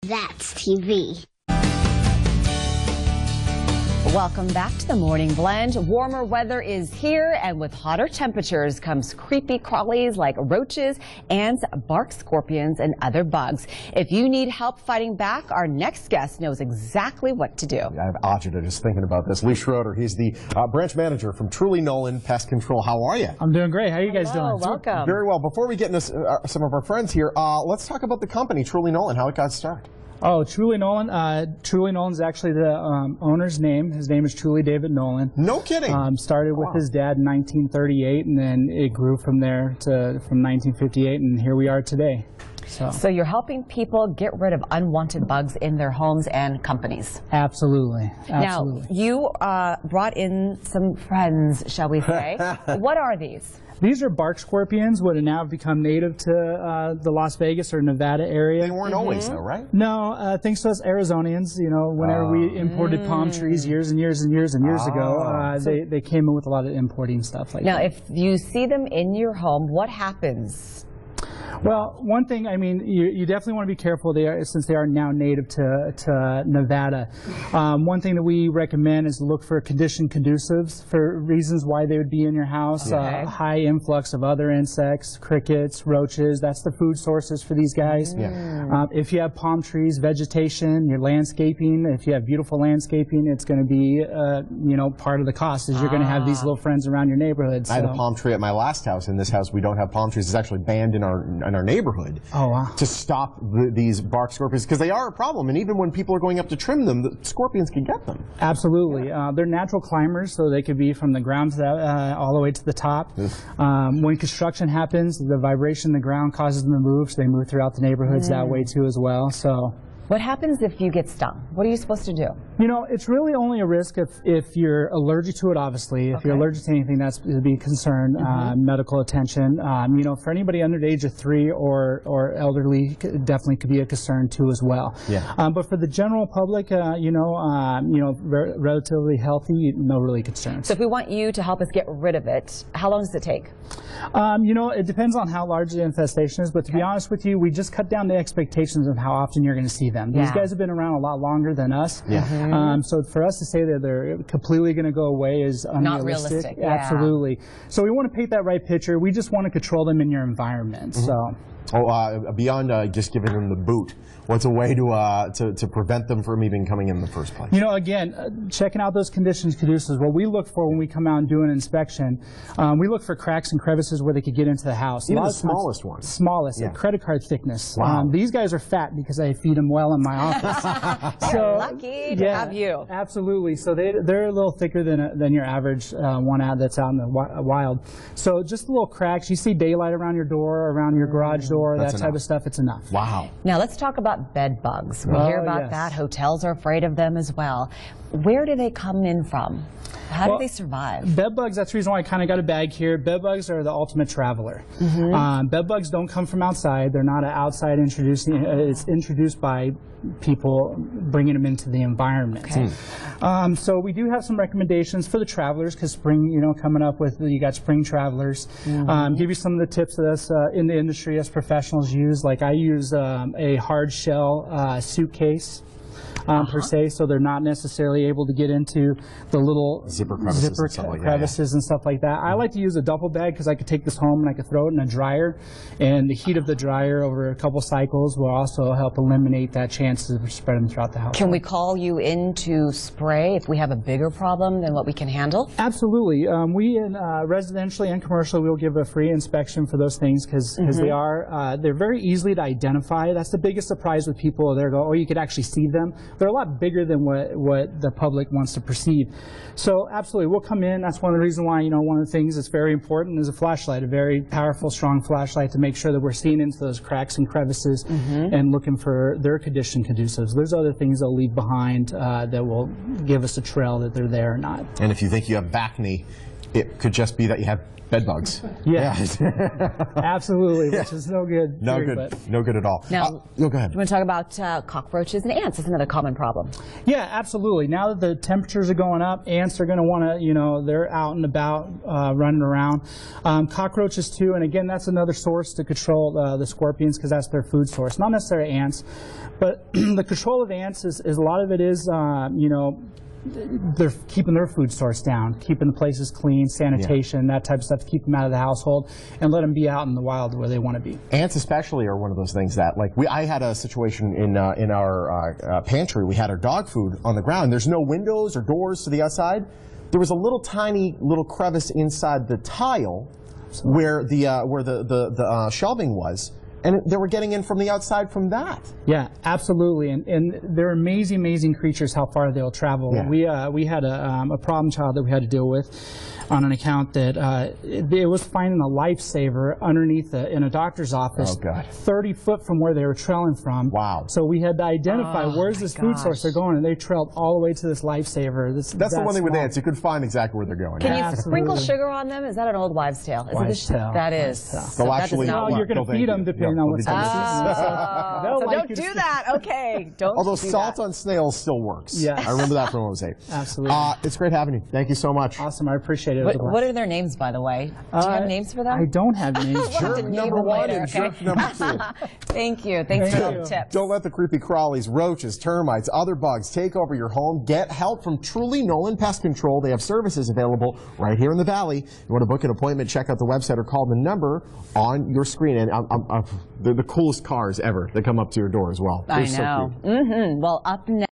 That's TV. Welcome back to the Morning Blend. Warmer weather is here, and with hotter temperatures comes creepy crawlies like roaches, ants, bark scorpions, and other bugs. If you need help fighting back, our next guest knows exactly what to do. I have agita just thinking about this. Schroeder, he's the branch manager from Truly Nolen Pest Control. How are you? I'm doing great. How are you guys doing? Welcome. Very well. Before we get into some of our friends here, let's talk about the company, Truly Nolen, how it got started. Oh, Truly Nolen. Truly Nolen is actually the owner's name. His name is Truly David Nolen. No kidding. Started with his dad in 1938, and then it grew from there from 1958, and here we are today. So you're helping people get rid of unwanted bugs in their homes and companies. Absolutely. Absolutely. Now, you brought in some friends, shall we say. What are these? These are bark scorpions, what have now become native to the Las Vegas or Nevada area. They weren't always, though, right? No, thanks to us Arizonians, you know, whenever we imported palm trees years and years and years and years ago, they came in with a lot of importing stuff like that. Now, if you see them in your home, what happens? Well, one thing, I mean, you definitely want to be careful since they are now native to Nevada. One thing that we recommend is look for condition conducives for reasons why they would be in your house. Okay. High influx of other insects, crickets, roaches, that's the food sources for these guys. Yeah. If you have palm trees, vegetation, your landscaping, if you have beautiful landscaping, it's going to be, you know, part of the cost is you're going to have these little friends around your neighborhood. I had a palm tree at my last house. In this house, we don't have palm trees. It's actually banned in our neighborhood. Oh, wow. To stop these bark scorpions, because they are a problem, and even when people are going up to trim them, the scorpions can get them. Absolutely. They're natural climbers, so they could be from the ground to all the way to the top. When construction happens, the vibration in the ground causes them to move, so they move throughout the neighborhoods that way too as well. So. What happens if you get stung? What are you supposed to do? You know, it's really only a risk if you're allergic to it, obviously. If you're allergic to anything, that's to be a concern. Medical attention. You know, for anybody under the age of 3 or elderly, definitely could be a concern too as well. Yeah. But for the general public, relatively healthy, no really concerns. So if we want you to help us get rid of it, how long does it take? You know, it depends on how large the infestation is, but to be honest with you, we just cut down the expectations of how often you're going to see them. These guys have been around a lot longer than us. So for us to say that they're completely going to go away is unrealistic. Not realistic. Absolutely. So we want to paint that right picture. We just want to control them in your environment. So. Beyond just giving them the boot, what's a way to prevent them from even coming in the first place? You know, again, checking out those conditions conducive. What we look for when we come out and do an inspection, we look for cracks and crevices where they could get into the house. Even the smallest ones. Smallest, a credit card thickness. Wow. These guys are fat because I feed them well in my office. So lucky to have you. Absolutely. So they're a little thicker than your average one that's out in the wild. So just little cracks. You see daylight around your door, around your garage door, that type of stuff, it's enough. Wow. Now let's talk about bed bugs. We hear about that. Hotels are afraid of them as well. Where do they come in from? How do they survive? Bed bugs, that's the reason why I kind of got a bag here. Bed bugs are the ultimate traveler. Bed bugs don't come from outside. They're not an outside introducing. It's introduced by people bringing them into the environment. Okay. So we do have some recommendations for the travelers because spring, you know, coming up with, you got spring travelers. Give you some of the tips that us in the industry as professionals use. Like I use a hard shell suitcase. Per se, so they're not necessarily able to get into the little zipper crevices and stuff like that. I like to use a duffel bag because I could take this home and I could throw it in a dryer, and the heat of the dryer over a couple cycles will also help eliminate that chance of spreading throughout the house. Can we call you in to spray if we have a bigger problem than what we can handle? Absolutely. We in residentially and commercial, we'll give a free inspection for those things because they're very easily to identify. That's the biggest surprise with people. They go, oh, you could actually see them. They're a lot bigger than what the public wants to perceive. So absolutely, we'll come in. That's one of the reasons why, you know, one of the things that's very important is a flashlight, a very powerful, strong flashlight to make sure that we're seeing into those cracks and crevices and looking for their condition conducives. There's other things they'll leave behind that will give us a trail that they're there or not. And if you think you have back knee, it could just be that you have bed bugs. Yeah, absolutely, which is no good. No good. No good at all. Now, go ahead. You want to talk about cockroaches and ants? Isn't that a common problem? Yeah, absolutely. Now that the temperatures are going up, ants are going to want to, they're out and about, running around. Cockroaches too, and again, that's another source to control the scorpions because that's their food source. Not necessarily ants, but the control of ants is a lot of it is, they're keeping their food source down, keeping the places clean, sanitation, that type of stuff to keep them out of the household and let them be out in the wild where they want to be. Ants especially are one of those things that, like, I had a situation in our pantry. We had our dog food on the ground. There's no windows or doors to the outside. There was a little tiny little crevice inside the tile where the shelving was. And they were getting in from the outside from that. Yeah, absolutely. And they're amazing, amazing creatures how far they'll travel. Yeah. We had a problem child that we had to deal with on an account that it was finding a lifesaver underneath in a doctor's office 30 foot from where they were trailing from. Wow. So we had to identify where's this food source they're going, and they trailed all the way to this lifesaver. That's the one thing with ants. You could find exactly where they're going. Can you sprinkle sugar on them? Is that an old wives' tale? Wives' tale. That is. So actually, you're going to feed them depending on what's happening. So don't do that. Okay. Don't. Although salt on snails still works. Yeah. I remember that from when I was 8. Absolutely. It's great having you. Thank you so much. Awesome. I appreciate it. What are their names, by the way? Do you have names for them? I don't have names. Jerk number 1 and jerk number 2. Thank you. Thanks for the tips. Don't let the creepy crawlies, roaches, termites, other bugs take over your home. Get help from Truly Nolen Pest Control. They have services available right here in the Valley. You want to book an appointment, check out the website or call the number on your screen. And they're the coolest cars ever that come up to your door as well. I know. Well, up next.